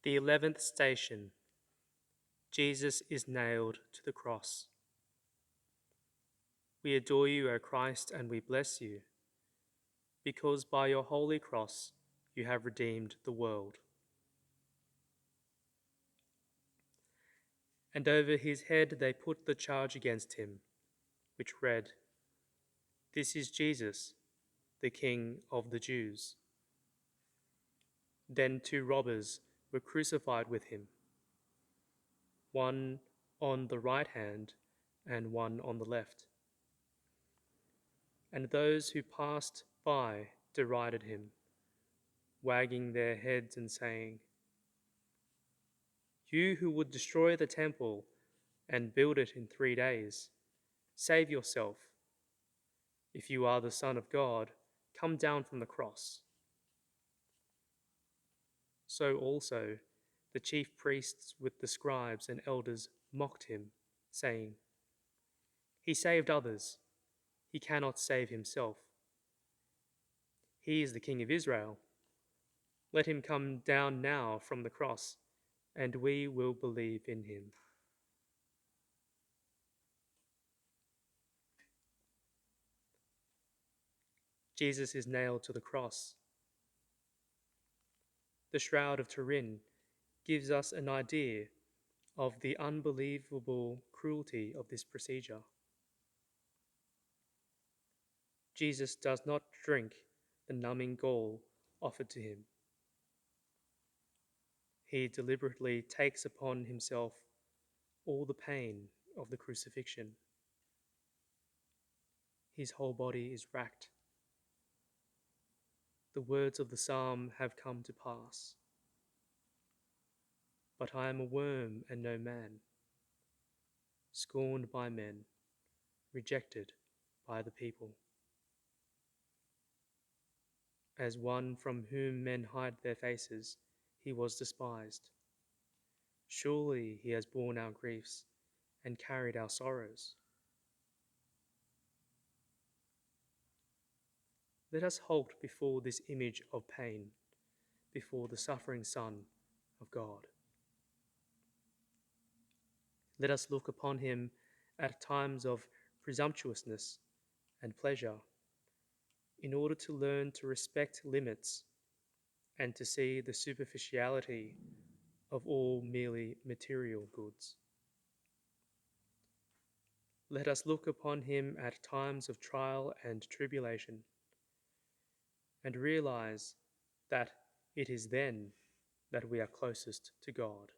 The 11th station. Jesus is nailed to the cross. We adore you, O Christ, and we bless you, because by your holy cross you have redeemed the world. And over his head they put the charge against him, which read, "This is Jesus, the King of the Jews." Then 2 robbers were crucified with him, one on the right hand and one on the left. And those who passed by derided him, wagging their heads and saying, "You who would destroy the temple and build it in 3 days, save yourself. If you are the Son of God, come down from the cross." So also the chief priests with the scribes and elders mocked him, saying, "He saved others. He cannot save himself. He is the King of Israel. Let him come down now from the cross, and we will believe in him." Jesus is nailed to the cross. The Shroud of Turin gives us an idea of the unbelievable cruelty of this procedure. Jesus does not drink the numbing gall offered to him. He deliberately takes upon himself all the pain of the crucifixion. His whole body is racked. The words of the psalm have come to pass. But I am a worm and no man, scorned by men, rejected by the people. As one from whom men hide their faces, he was despised. Surely he has borne our griefs and carried our sorrows. Let us halt before this image of pain, before the suffering Son of God. Let us look upon him at times of presumptuousness and pleasure, in order to learn to respect limits and to see the superficiality of all merely material goods. Let us look upon him at times of trial and tribulation, and realize that it is then that we are closest to God.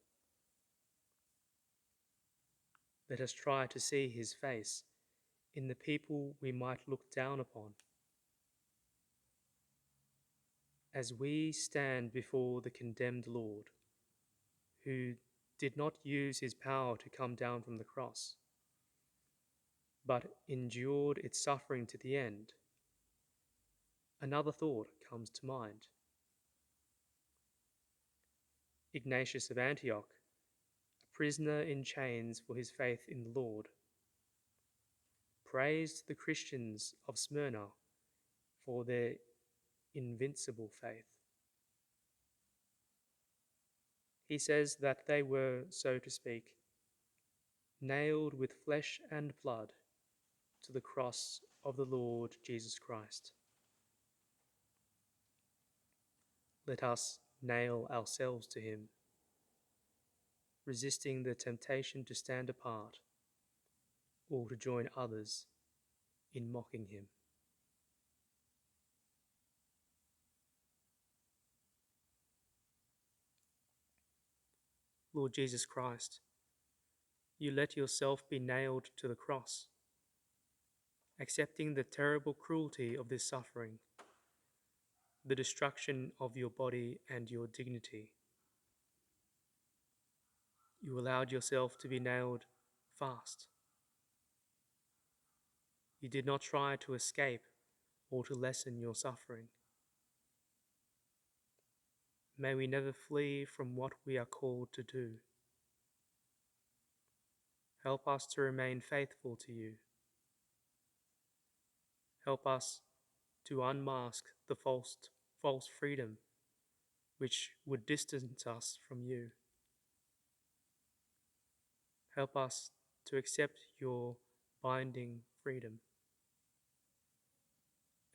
Let us try to see his face in the people we might look down upon. As we stand before the condemned Lord, who did not use his power to come down from the cross, but endured its suffering to the end, another thought comes to mind. Ignatius of Antioch, a prisoner in chains for his faith in the Lord, praised the Christians of Smyrna for their invincible faith. He says that they were, so to speak, nailed with flesh and blood to the cross of the Lord Jesus Christ. Let us nail ourselves to him, resisting the temptation to stand apart or to join others in mocking him. Lord Jesus Christ, you let yourself be nailed to the cross, accepting the terrible cruelty of this suffering, the destruction of your body and your dignity. You allowed yourself to be nailed fast. You did not try to escape or to lessen your suffering. May we never flee from what we are called to do. Help us to remain faithful to you. Help us to unmask the false freedom which would distance us from you. Help us to accept your binding freedom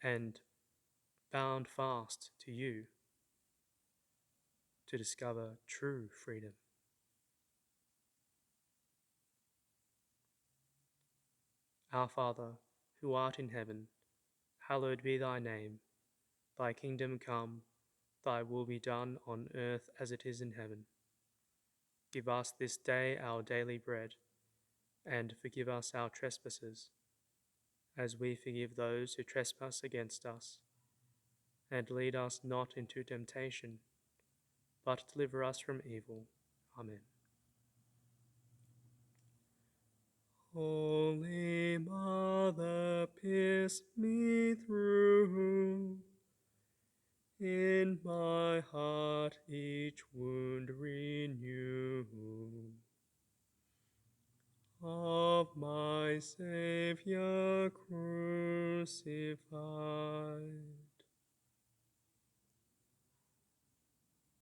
and bound fast to you to discover true freedom. Our Father, who art in heaven, hallowed be thy name. Thy kingdom come, thy will be done on earth as it is in heaven. Give us this day our daily bread, and forgive us our trespasses, as we forgive those who trespass against us. And lead us not into temptation, but deliver us from evil. Amen. Holy Mother, pierce me through. In my heart each wound renew. Of my Saviour crucified,